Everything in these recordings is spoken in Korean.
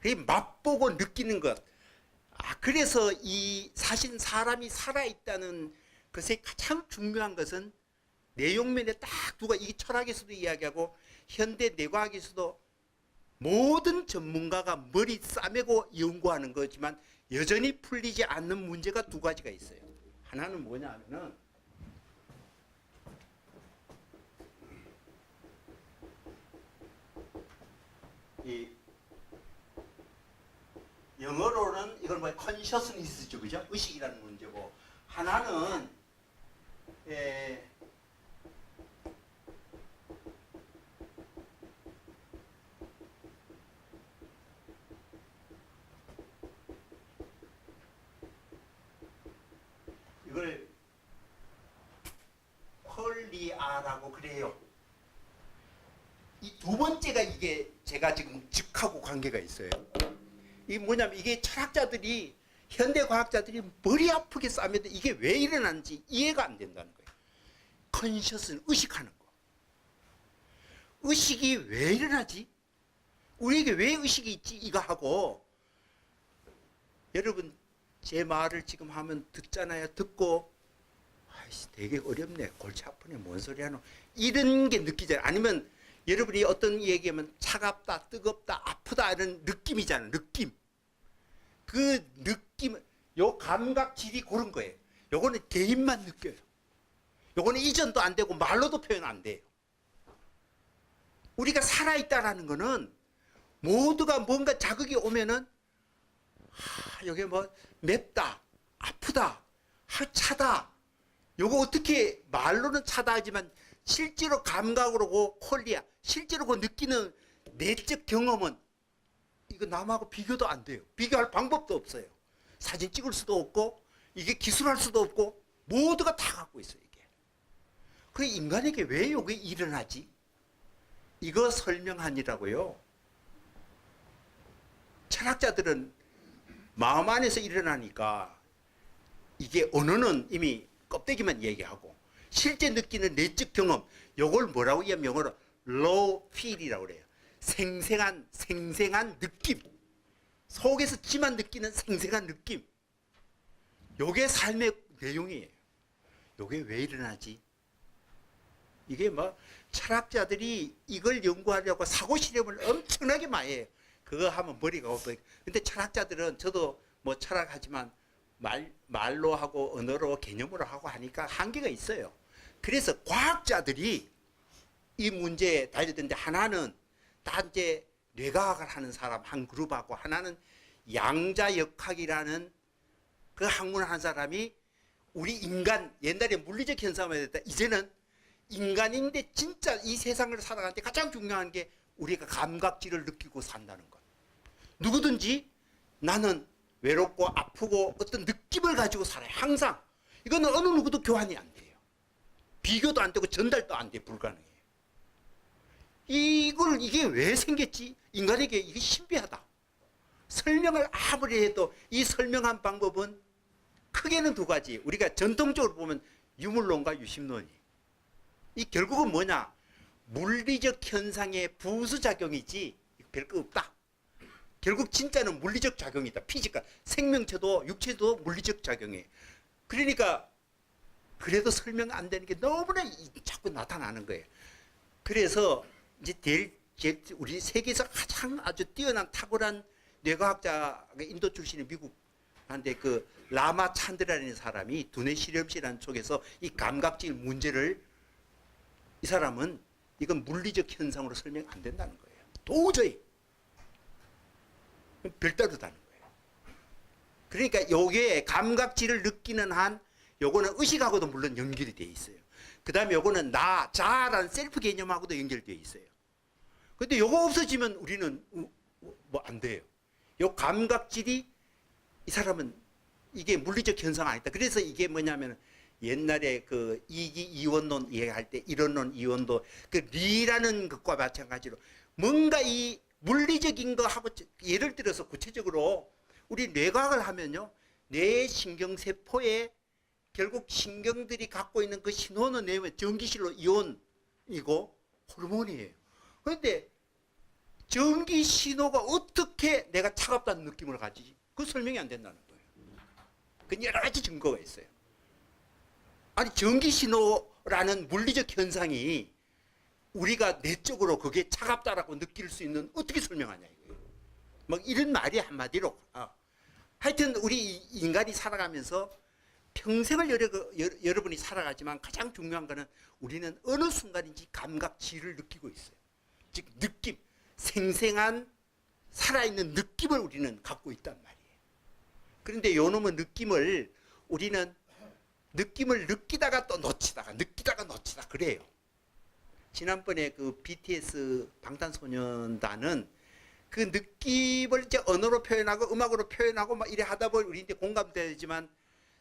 그 맛보고 느끼는 것. 그래서 사실 사람이 살아있다는 것의 가장 중요한 것은 내용면에 딱 두가, 이 철학에서도 이야기하고 현대 뇌과학에서도 모든 전문가가 머리 싸매고 연구하는 거지만 여전히 풀리지 않는 문제가 두 가지가 있어요. 하나는 뭐냐 하면은 이 영어로는 이걸 뭐 컨셔스니스죠, 그죠? 의식이라는 문제고, 하나는 이걸 퀄리아라고 그래요. 이 두 번째가 이게 제가 지금 즉하고 관계가 있어요. 이게 뭐냐면 이게 철학자들이, 현대 과학자들이 머리 아프게 싸매도 이게 왜 일어나는지 이해가 안 된다는 거예요. 컨셔스는 의식하는 거. 의식이 왜 일어나지? 우리에게 왜 의식이 있지? 이거 하고, 여러분 제 말을 지금 하면 듣잖아요. 듣고 아이씨 되게 어렵네, 골치 아프네, 뭔 소리 하노, 이런 게 느끼잖아요. 아니면 여러분이 어떤 얘기하면 차갑다, 뜨겁다, 아프다 이런 느낌이잖아요. 느낌. 그 느낌, 요 감각질이 그런 거예요. 요거는 개인만 느껴요. 요거는 이전도 안 되고 말로도 표현 안 돼요. 우리가 살아있다라는 거는 모두가 뭔가 자극이 오면은 여기 뭐 맵다, 아프다, 차다, 요거 어떻게 말로는 차다 하지만 실제로 감각으로 콜리아, 실제로 그 느끼는 내적 경험은 이거 남하고 비교도 안 돼요. 비교할 방법도 없어요. 사진 찍을 수도 없고 이게 기술할 수도 없고 모두가 다 갖고 있어요. 이게. 그 인간에게 왜 이게 일어나지? 이거 설명하니라고요. 철학자들은 마음 안에서 일어나니까 이게 언어는 이미 껍데기만 얘기하고 실제 느끼는 내적 경험, 요걸 뭐라고 하면 영어로 raw feel이라고 그래요. 생생한 느낌. 속에서 지만 느끼는 생생한 느낌. 요게 삶의 내용이에요. 요게 왜 일어나지? 이게 뭐 철학자들이 이걸 연구하려고 사고 실험을 엄청나게 많이 해요. 그거 하면 머리가 없어요. 근데 철학자들은, 저도 뭐 철학하지만 말로 하고 언어로 개념으로 하고 하니까 한계가 있어요. 그래서 과학자들이 이 문제에 달려드는데, 하나는 다 이제 뇌과학을 하는 사람 한 그룹하고, 하나는 양자역학이라는 그 학문을 한 사람이 우리 인간, 옛날에 물리적 현상만 했다, 이제는 인간인데 진짜 이 세상을 살아가는데 가장 중요한 게 우리가 감각질을 느끼고 산다는 것. 누구든지 나는 외롭고 아프고 어떤 느낌을 가지고 살아요. 항상. 이거는 어느 누구도 교환이 안 돼요. 비교도 안 되고 전달도 안 돼. 불가능해요. 이게 왜 생겼지? 인간에게 이게 신비하다. 설명을 아무리 해도 이 설명한 방법은 크게는 두 가지. 우리가 전통적으로 보면 유물론과 유심론이. 이 결국은 뭐냐? 물리적 현상의 부수작용이지 별거 없다. 결국 진짜는 물리적 작용이다. 피지컬. 생명체도 육체도 물리적 작용이에요. 그러니까 그래도 설명 안 되는 게 너무나 자꾸 나타나는 거예요. 그래서 이제 우리 세계에서 가장 아주 뛰어난 탁월한 뇌과학자가 인도 출신의 미국 한데 그 라마 찬드라는 사람이 두뇌 실험실이라는 쪽에서 이 감각질 문제를, 이 사람은 이건 물리적 현상으로 설명 안 된다는 거예요. 도저히. 별다르다는 거예요. 그러니까 요게 감각질을 느끼는 한 요거는 의식하고도 물론 연결이 되어 있어요. 그 다음에 요거는 나, 자라는 셀프 개념하고도 연결되어 있어요. 근데 요거 없어지면 우리는 뭐 안 돼요. 요 감각질이, 이 사람은 이게 물리적 현상 아니다. 그래서 이게 뭐냐면 옛날에 그 이기 이원론 이해할 때 이론론 이원도 그 리라는 것과 마찬가지로 뭔가 이 물리적인 거 하고, 예를 들어서 구체적으로 우리 뇌과학을 하면요, 뇌 신경세포에 결국 신경들이 갖고 있는 그 신호는 내면 전기실로 이온이고 호르몬이에요. 그런데 전기 신호가 어떻게 내가 차갑다는 느낌을 가지지? 그 설명이 안 된다는 거예요. 그 여러 가지 증거가 있어요. 아니 전기 신호라는 물리적 현상이 우리가 내적으로 그게 차갑다라고 느낄 수 있는 어떻게 설명하냐 이거예요. 막 이런 말이 한마디로 하여튼 우리 인간이 살아가면서 평생을 여러분이 살아가지만 가장 중요한 거는 우리는 어느 순간인지 감각지를 느끼고 있어요. 즉 느낌, 생생한 살아있는 느낌을 우리는 갖고 있단 말이에요. 그런데 요놈의 느낌을 우리는 느낌을 느끼다가 또 놓치다가 느끼다가 놓치다 그래요. 지난번에 그 BTS 방탄소년단은 그 느낌을 이제 언어로 표현하고 음악으로 표현하고 막 이래 하다 보니 우리한테 공감되지만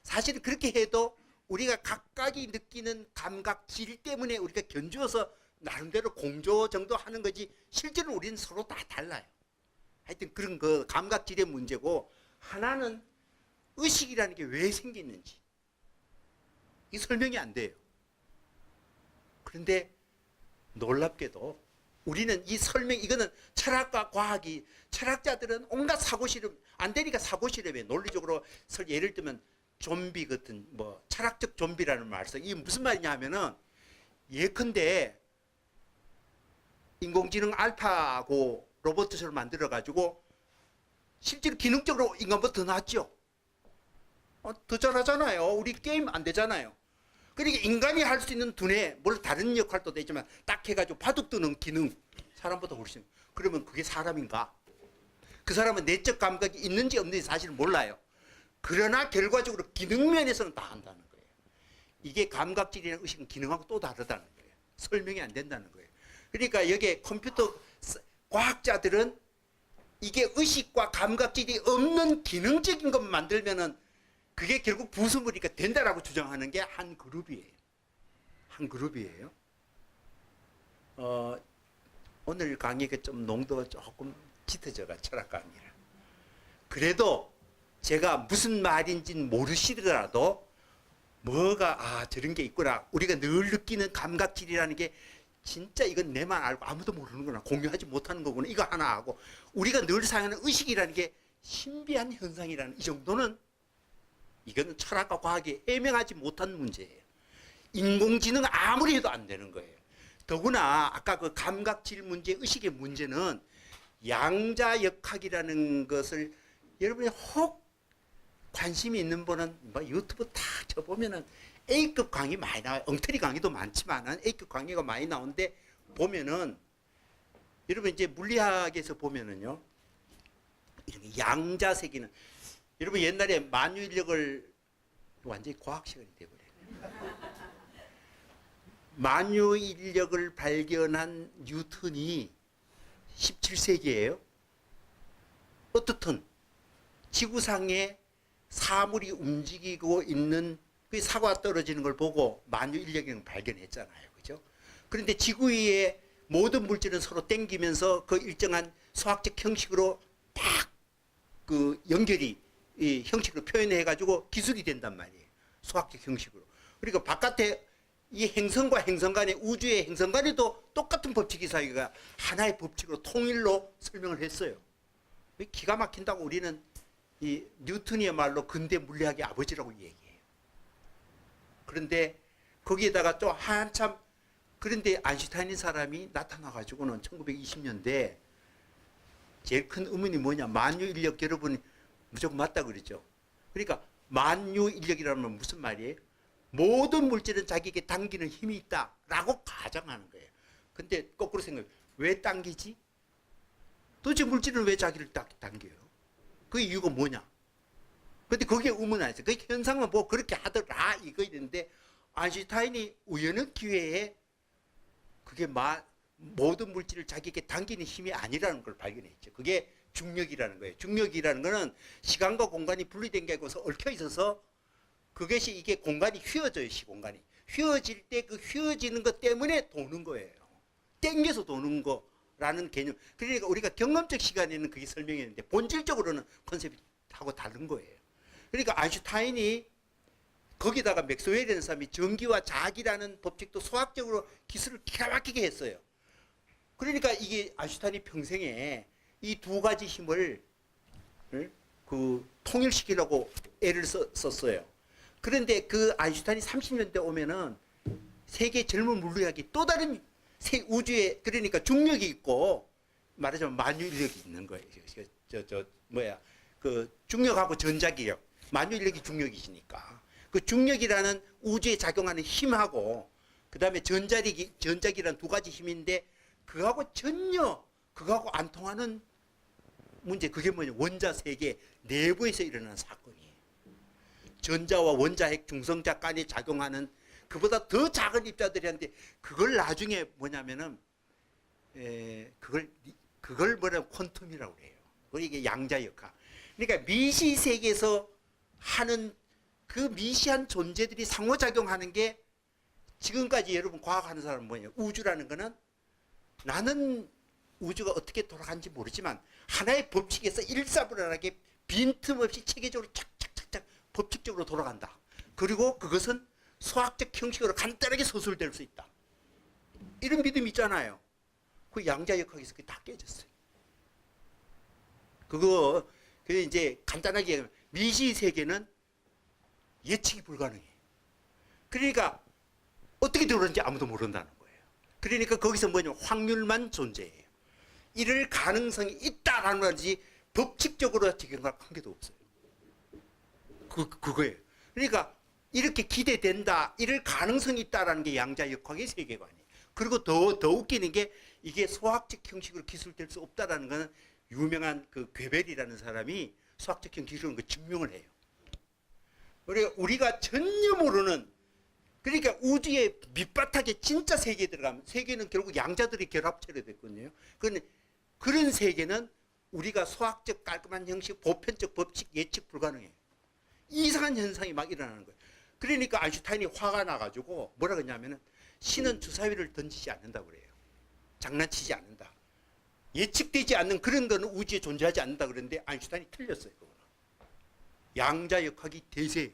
사실은 그렇게 해도 우리가 각각이 느끼는 감각질 때문에 우리가 견주어서 나름대로 공조 정도 하는 거지 실제로 우리는 서로 다 달라요. 하여튼 그런 그 감각질의 문제고 하나는 의식이라는 게 왜 생기는지 이 설명이 안 돼요. 그런데 놀랍게도 우리는 이 설명 이거는 철학과 과학이 철학자들은 온갖 사고실험 안 되니까 사고실험에 논리적으로 예를 들면 좀비 같은 뭐 철학적 좀비라는 말 써. 이게 무슨 말이냐 하면은 예컨대 인공지능 알파고 로봇을 만들어 가지고 실제로 기능적으로 인간보다 더 낫죠. 더 잘하잖아요. 우리 게임 안 되잖아요. 그러니까 인간이 할 수 있는 두뇌 물론 다른 역할도 되지만 딱 해가지고 바둑 두는 기능 사람보다 훨씬 그러면 그게 사람인가? 그 사람은 내적 감각이 있는지 없는지 사실 몰라요. 그러나 결과적으로 기능 면에서는 다 한다는 거예요. 이게 감각질이나 의식은 기능하고 또 다르다는 거예요. 설명이 안 된다는 거예요. 그러니까 여기에 컴퓨터 과학자들은 이게 의식과 감각질이 없는 기능적인 것만 만들면은 그게 결국 부수물이니까 된다라고 주장하는 게 한 그룹이에요. 한 그룹이에요. 오늘 강의가 좀 농도가 조금 짙어져가 철학 강의라. 그래도 제가 무슨 말인지는 모르시더라도 뭐가 저런 게 있구나. 우리가 늘 느끼는 감각질이라는 게 진짜 이건 내만 알고 아무도 모르는구나. 공유하지 못하는 거구나. 이거 하나 하고 우리가 늘 사용하는 의식이라는 게 신비한 현상이라는 이 정도는 이거는 철학과 과학이 해명하지 못한 문제예요. 인공지능 아무리 해도 안 되는 거예요. 더구나 아까 그 감각질 문제, 의식의 문제는 양자역학이라는 것을 여러분이 혹 관심이 있는 분은 뭐 유튜브 다 쳐보면은 A급 강의 많이 나와요. 엉터리 강의도 많지만은 A급 강의가 많이 나오는데 보면은 여러분 이제 물리학에서 보면은요. 이렇게 양자세기는 여러분 옛날에 만유인력을 완전히 과학 시간이 돼버려요. 만유인력을 발견한 뉴턴이 17세기예요. 어떻든 지구상에 사물이 움직이고 있는 그 사과가 떨어지는 걸 보고 만유인력을 발견했잖아요. 그죠? 그런데 지구 위에 모든 물질은 서로 땡기면서 그 일정한 수학적 형식으로 딱 그 연결이 이 형식으로 표현해가지고 기술이 된단 말이에요. 수학적 형식으로. 그러니까 바깥에 이 행성과 행성 간의 우주의 행성 간에도 똑같은 법칙이 사이가 하나의 법칙으로 통일로 설명을 했어요. 기가 막힌다고 우리는 이 뉴턴이야말로 근대 물리학의 아버지라고 얘기해요. 그런데 거기에다가 또 한참 그런데 아인슈타인인 사람이 나타나가지고는 1920년대 제일 큰 의문이 뭐냐. 만유인력 여러분 무조건 맞다 그러죠. 그러니까 만유인력이라면 무슨 말이에요? 모든 물질은 자기에게 당기는 힘이 있다라고 가정하는 거예요. 근데 거꾸로 생각해요. 왜 당기지? 도대체 물질은 왜 자기를 당겨요? 그 이유가 뭐냐? 근데 거기에 의문이 안 있어요. 그 현상은 뭐 그렇게 하더라 이거 있는데 아인슈타인이 우연한 기회에 그게 모든 물질을 자기에게 당기는 힘이 아니라는 걸 발견했죠. 그게 중력이라는 거예요. 중력이라는 거는 시간과 공간이 분리된 게 아니고 얽혀 있어서 그것이 이게 공간이 휘어져요. 시공간이. 휘어질 때 그 휘어지는 것 때문에 도는 거예요. 땡겨서 도는 거라는 개념. 그러니까 우리가 경험적 시간에는 그게 설명했는데 본질적으로는 컨셉이 하고 다른 거예요. 그러니까 아인슈타인이 거기다가 맥스웰이라는 사람이 전기와 자기라는 법칙도 수학적으로 기술을 기가 막히게 했어요. 그러니까 이게 아인슈타인이 평생에 이 두 가지 힘을 통일시키려고 애를 썼어요. 그런데 그 아인슈타인이 30년대 오면은 세계 젊은 물리학이 또 다른 우주에, 그러니까 중력이 있고 말하자면 만유인력이 있는 거예요. 그 중력하고 전자기력, 만유인력이 중력이시니까 그 중력이라는 우주에 작용하는 힘하고 그 다음에 전자기라는 두 가지 힘인데 그거하고 전혀 그거하고 안 통하는 문제, 그게 뭐냐, 원자 세계 내부에서 일어나는 사건이에요. 전자와 원자핵 중성자 간에 작용하는 그보다 더 작은 입자들이한테 그걸 나중에 뭐냐면은 그걸 뭐냐면 퀀텀이라고 그래요. 이게 양자역학. 그러니까 미시 세계에서 하는 그 미시한 존재들이 상호작용하는 게 지금까지 여러분 과학하는 사람은 뭐냐, 우주라는 거는 나는 우주가 어떻게 돌아가는지 모르지만 하나의 법칙에서 일사불란하게 빈틈없이 체계적으로 착착착착 법칙적으로 돌아간다. 그리고 그것은 수학적 형식으로 간단하게 서술될 수 있다. 이런 믿음이 있잖아요. 그 양자역학에서 그게 다 깨졌어요. 그거 이제 간단하게 얘기하면 미시 세계는 예측이 불가능해. 그러니까 어떻게 들어오는지 아무도 모른다는 거예요. 그러니까 거기서 뭐냐면 확률만 존재해요. 이럴 가능성이 있다라는 거지 법칙적으로 적용할 한 개도 없어요. 그거예요. 그러니까 이렇게 기대된다, 이럴 가능성이 있다라는 게 양자역학의 세계관이에요. 그리고 더 웃기는 게 이게 수학적 형식으로 기술될 수 없다라는 거는 유명한 그 괴벨이라는 사람이 수학적 형식으로 그 증명을 해요. 우리가 전혀 모르는, 그러니까 우주의 밑바닥에 진짜 세계에 들어가면 세계는 결국 양자들이 결합체로 됐거든요. 그런 세계는 우리가 수학적 깔끔한 형식, 보편적 법칙, 예측 불가능해요. 이상한 현상이 막 일어나는 거예요. 그러니까 아인슈타인이 화가 나가지고 뭐라 그러냐면은 신은 주사위를 던지지 않는다고 그래요. 장난치지 않는다. 예측되지 않는 그런 거는 우주에 존재하지 않는다 그러는데 아인슈타인이 틀렸어요. 그거는. 양자역학이 대세예요.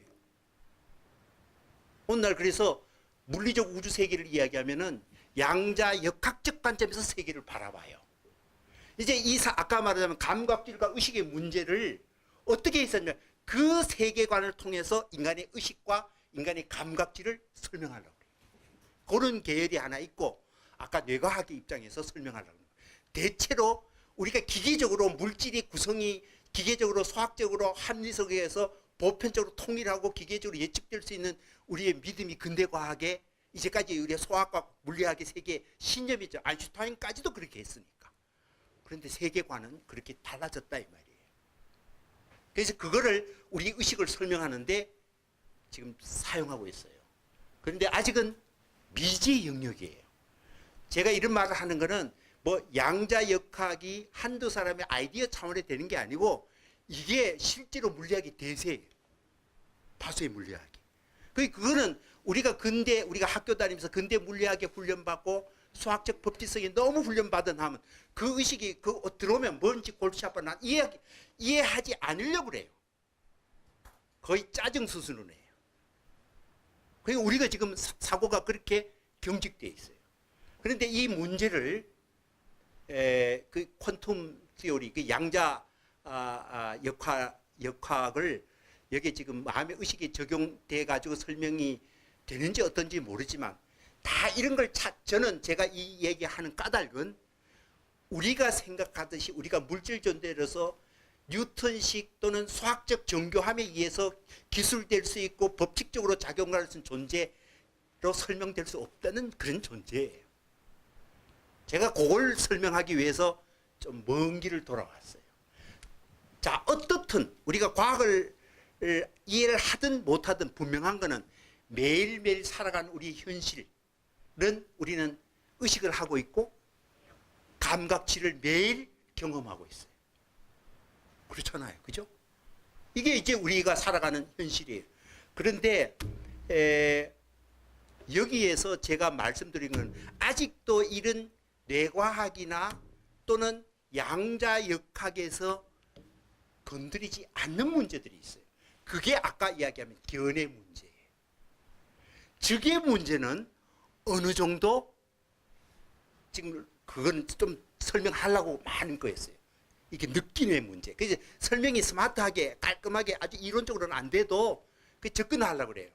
오늘날 그래서 물리적 우주 세계를 이야기하면은 양자역학적 관점에서 세계를 바라봐요. 이제 아까 말하자면 감각질과 의식의 문제를 어떻게 했었냐, 그 세계관을 통해서 인간의 의식과 인간의 감각질을 설명하려고 해요. 그런 계열이 하나 있고 아까 뇌과학의 입장에서 설명하려고 해요. 대체로 우리가 기계적으로 물질의 구성이 기계적으로 수학적으로 합리성에 의해서 보편적으로 통일하고 기계적으로 예측될 수 있는 우리의 믿음이 근대과학의 이제까지 우리의 소학과 물리학의 세계의 신념이죠. 아인슈타인까지도 그렇게 했으니까. 그런데 세계관은 그렇게 달라졌다 이 말이에요. 그래서 그거를 우리 의식을 설명하는데 지금 사용하고 있어요. 그런데 아직은 미지의 영역이에요. 제가 이런 말을 하는 거는 뭐 양자역학이 한두 사람의 아이디어 차원에 되는 게 아니고 이게 실제로 물리학의 대세예요. 다수의 물리학이. 그거는 우리가 학교 다니면서 근대 물리학에 훈련받고 수학적 법칙성에 너무 훈련받은 하면 그 의식이 들어오면 뭔지 골치 아파 난 이해하지 않으려고 그래요. 거의 짜증 수준으로 해요. 그러니까 우리가 지금 사고가 그렇게 경직되어 있어요. 그런데 이 문제를 그 퀀텀 티오리, 그 양자 역학을 여기에 지금 마음의 의식이 적용돼 가지고 설명이 되는지 어떤지 모르지만 다 이런 걸 저는 제가 이 얘기하는 까닭은 우리가 생각하듯이 우리가 물질 존재로서 뉴턴식 또는 수학적 정교함에 의해서 기술될 수 있고 법칙적으로 작용할 수 있는 존재로 설명될 수 없다는 그런 존재예요. 제가 그걸 설명하기 위해서 좀 먼 길을 돌아왔어요. 자, 어떻든 우리가 과학을 이해를 하든 못하든 분명한 거는 매일매일 살아가는 우리 현실은 우리는 의식을 하고 있고 감각치를 매일 경험하고 있어요. 그렇잖아요. 그죠? 이게 이제 우리가 살아가는 현실이에요. 그런데 여기에서 제가 말씀드린 건 아직도 이런 뇌과학이나 또는 양자역학에서 건드리지 않는 문제들이 있어요. 그게 아까 이야기하면 견해 문제예요. 즉의 문제는 어느 정도 지금 그건 좀 설명하려고 많은 거였어요. 이게 느낌의 문제. 그래서 설명이 스마트하게 깔끔하게 아주 이론적으로는 안 돼도 그 접근하려고 그래요.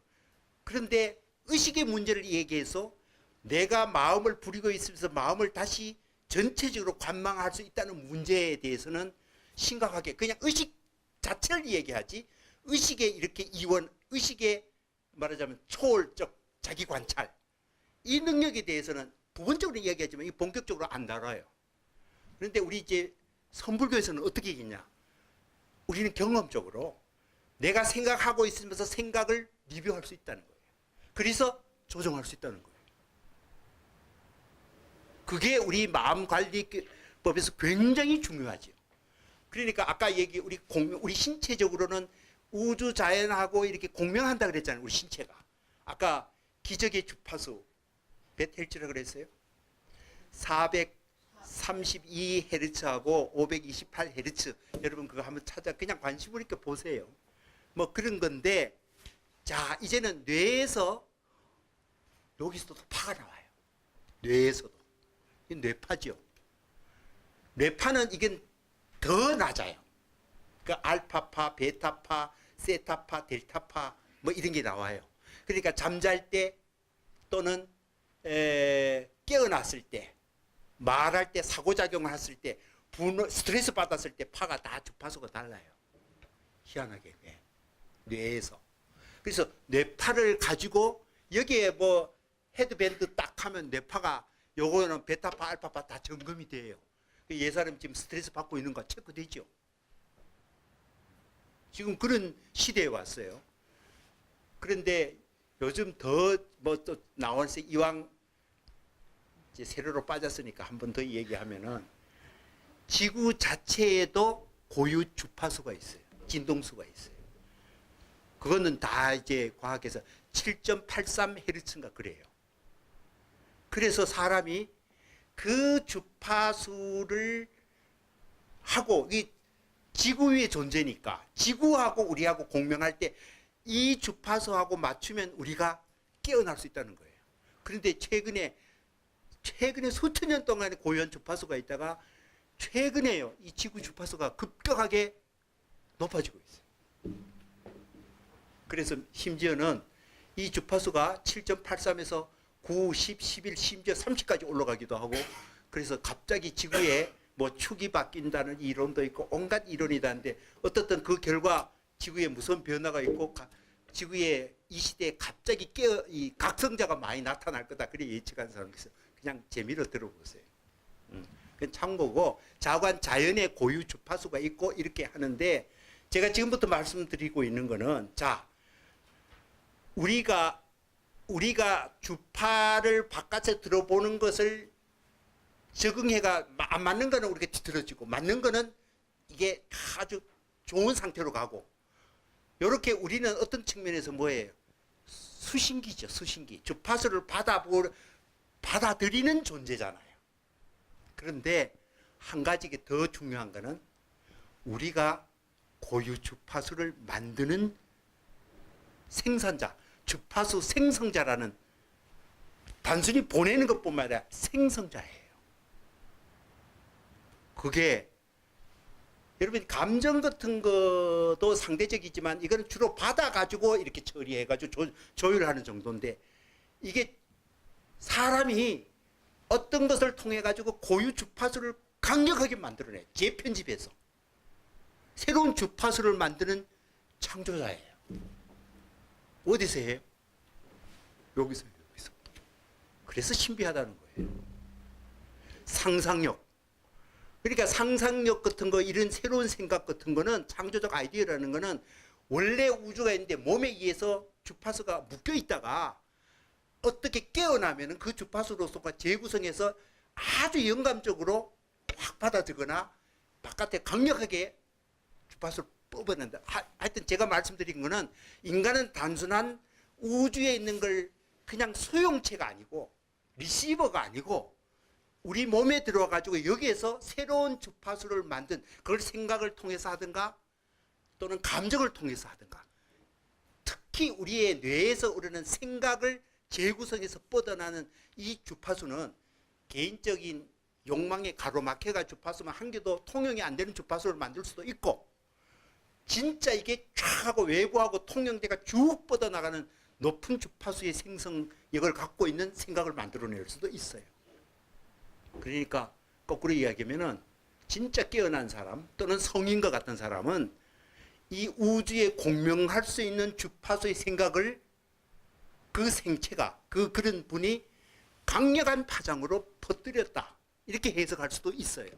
그런데 의식의 문제를 얘기해서 내가 마음을 부리고 있으면서 마음을 다시 전체적으로 관망할 수 있다는 문제에 대해서는 심각하게 그냥 의식 자체를 얘기하지, 의식의 이렇게 이원, 의식의 말하자면 초월적 자기 관찰, 이 능력에 대해서는 부분적으로 얘기하지만 본격적으로 안 다뤄요. 그런데 우리 이제 선불교에서는 어떻게 했냐? 우리는 경험적으로 내가 생각하고 있으면서 생각을 리뷰할 수 있다는 거예요. 그래서 조정할 수 있다는 거예요. 그게 우리 마음관리법에서 굉장히 중요하죠. 그러니까 아까 우리 신체적으로는 우주 자연하고 이렇게 공명한다 그랬잖아요. 우리 신체가. 아까 기적의 주파수 몇 헬츠라고 그랬어요? 432Hz하고 528Hz. 여러분 그거 한번 그냥 관심 있게 보세요. 뭐 그런 건데, 자, 이제는 뇌에서 여기서도 파가 나와요. 뇌에서도. 이 뇌파죠. 뇌파는 이건 더 낮아요. 그 알파파, 베타파, 세타파, 델타파 뭐 이런 게 나와요. 그러니까 잠잘 때 또는 깨어났을 때, 말할 때, 사고작용을 했을 때, 스트레스 받았을 때 파가 다 주파수가 달라요. 희한하게. 네. 뇌에서. 그래서 뇌파를 가지고 여기에 뭐 헤드밴드 딱 하면 뇌파가 요거는 베타파, 알파파 다 점검이 돼요. 이 사람 지금 스트레스 받고 있는 거 체크되죠. 지금 그런 시대에 왔어요. 그런데 요즘 더 뭐 또 나와서 이왕 이제 세로로 빠졌으니까 한 번 더 얘기하면은 지구 자체에도 고유 주파수가 있어요. 진동수가 있어요. 그거는 다 이제 과학에서 7.83Hz인가 그래요. 그래서 사람이 그 주파수를 하고, 이 지구 위의 존재니까 지구하고 우리하고 공명할 때 이 주파수하고 맞추면 우리가 깨어날 수 있다는 거예요. 그런데 최근에 수천 년 동안의 고유한 주파수가 있다가 최근에요, 이 지구 주파수가 급격하게 높아지고 있어요. 그래서 심지어는 이 주파수가 7.83에서 9, 10, 11, 심지어 30까지 올라가기도 하고, 그래서 갑자기 지구에 뭐 축이 바뀐다는 이론도 있고 온갖 이론이 다는데, 어떻든 그 결과 지구에 무슨 변화가 있고 지구에 이 시대에 갑자기 이 각성자가 많이 나타날 거다, 그래 예측한 사람이 있어요. 그냥 재미로 들어보세요. 그건 참고고, 자연의 고유 주파수가 있고 이렇게 하는데, 제가 지금부터 말씀드리고 있는 거는, 자, 우리가 주파를 바깥에 들어보는 것을 적응해가 안 맞는 거는 우리가 뒤틀어지고, 맞는 거는 이게 아주 좋은 상태로 가고, 이렇게 우리는 어떤 측면에서 뭐예요? 수신기죠, 수신기. 주파수를 받아들이는 존재잖아요. 그런데 한 가지 더 중요한 거는 우리가 고유 주파수를 만드는 생산자, 주파수 생성자라는, 단순히 보내는 것뿐만 아니라 생성자예요. 그게 여러분 감정 같은 것도 상대적이지만 이거는 주로 받아가지고 이렇게 처리해가지고 조율하는 정도인데, 이게 사람이 어떤 것을 통해가지고 고유 주파수를 강력하게 만들어내, 재편집해서 새로운 주파수를 만드는 창조자예요. 어디서 해요? 여기서. 그래서 신비하다는 거예요. 상상력. 그러니까 상상력 같은 거, 이런 새로운 생각 같은 거는, 창조적 아이디어라는 거는 원래 우주가 있는데 몸에 의해서 주파수가 묶여 있다가 어떻게 깨어나면은 그 주파수로서가 재구성해서 아주 영감적으로 확 받아들거나 바깥에 강력하게 주파수를 뽑아낸다. 하여튼 제가 말씀드린 거는, 인간은 단순한 우주에 있는 걸 그냥 소용체가 아니고 리시버가 아니고 우리 몸에 들어와가지고 여기에서 새로운 주파수를 만든, 그걸 생각을 통해서 하든가 또는 감정을 통해서 하든가, 특히 우리의 뇌에서 오르는 생각을 재구성해서 뻗어나는 이 주파수는 개인적인 욕망에 가로막혀가 주파수만 한 개도 통용이 안 되는 주파수를 만들 수도 있고, 진짜 이게 쫙 하고 외부하고 통용대가 쭉 뻗어나가는 높은 주파수의 생성력을 갖고 있는 생각을 만들어낼 수도 있어요. 그러니까 거꾸로 이야기하면은 진짜 깨어난 사람 또는 성인과 같은 사람은 이 우주에 공명할 수 있는 주파수의 생각을 그 생체가 그런 분이 강력한 파장으로 퍼뜨렸다, 이렇게 해석할 수도 있어요.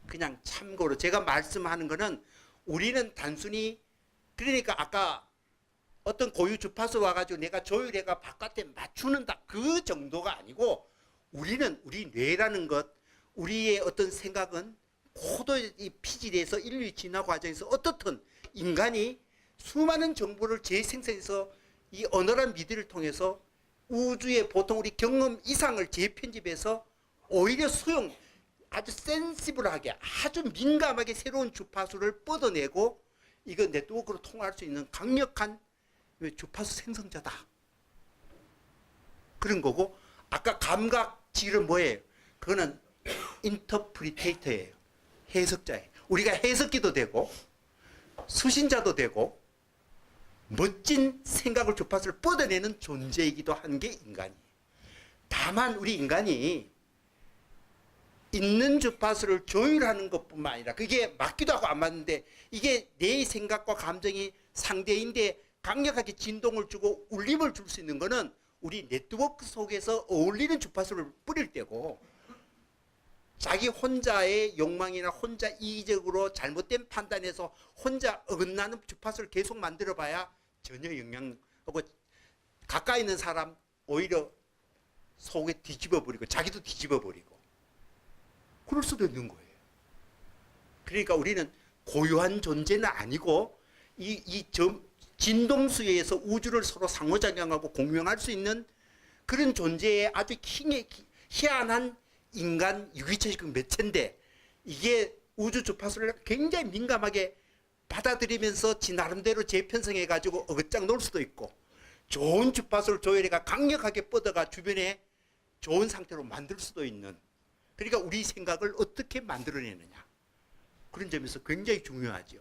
그냥 참고로 제가 말씀하는 거는 우리는 단순히, 그러니까 아까 어떤 고유 주파수 와가지고 내가 조율해가 바깥에 맞추는다, 그 정도가 아니고, 우리는 우리 뇌라는 것, 우리의 어떤 생각은 고도의 피질에서 인류 진화 과정에서 어떻든 인간이 수많은 정보를 재생성해서 이 언어란 미디어를 통해서 우주의 보통 우리 경험 이상을 재편집해서 오히려 아주 센시블하게, 아주 민감하게 새로운 주파수를 뻗어내고 이거 네트워크로 통할 수 있는 강력한 주파수 생성자다, 그런 거고, 아까 감각질은 뭐예요? 그거는 인터프리테이터예요. 해석자예요. 우리가 해석기도 되고 수신자도 되고 멋진 생각을 주파수를 뻗어내는 존재이기도 한 게 인간이에요. 다만 우리 인간이 있는 주파수를 조율하는 것뿐만 아니라, 그게 맞기도 하고 안 맞는데, 이게 내 생각과 감정이 상대인데 강력하게 진동을 주고 울림을 줄 수 있는 거는 우리 네트워크 속에서 어울리는 주파수를 뿌릴 때고, 자기 혼자의 욕망이나 혼자 이기적으로 잘못된 판단에서 혼자 어긋나는 주파수를 계속 만들어 봐야 전혀 영향하고, 가까이 있는 사람 오히려 속에 뒤집어 버리고 자기도 뒤집어 버리고 그럴 수도 있는 거예요. 그러니까 우리는 고유한 존재는 아니고 진동수에서 우주를 서로 상호작용하고 공명할 수 있는 그런 존재의 아주 희한한 인간 유기체식 매체인데, 이게 우주 주파수를 굉장히 민감하게 받아들이면서 지 나름대로 재편성해 가지고 어긋장 놓을 수도 있고, 좋은 주파수를 조율해가 강력하게 뻗어가 주변에 좋은 상태로 만들 수도 있는, 그러니까 우리 생각을 어떻게 만들어내느냐, 그런 점에서 굉장히 중요하죠.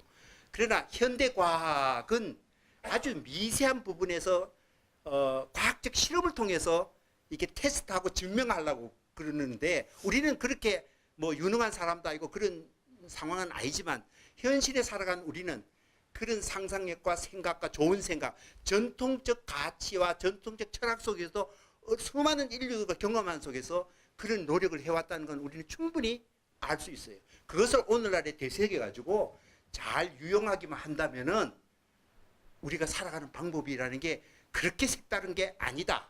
그러나 현대 과학은 아주 미세한 부분에서 과학적 실험을 통해서 이렇게 테스트하고 증명하려고 그러는데, 우리는 그렇게 뭐 유능한 사람도 아니고 그런 상황은 아니지만, 현실에 살아간 우리는 그런 상상력과 생각과 좋은 생각, 전통적 가치와 전통적 철학 속에서 수많은 인류가 경험한 속에서 그런 노력을 해왔다는 건 우리는 충분히 알 수 있어요. 그것을 오늘날에 되새겨 가지고 잘 유용하기만 한다면은 우리가 살아가는 방법이라는 게 그렇게 색다른 게 아니다.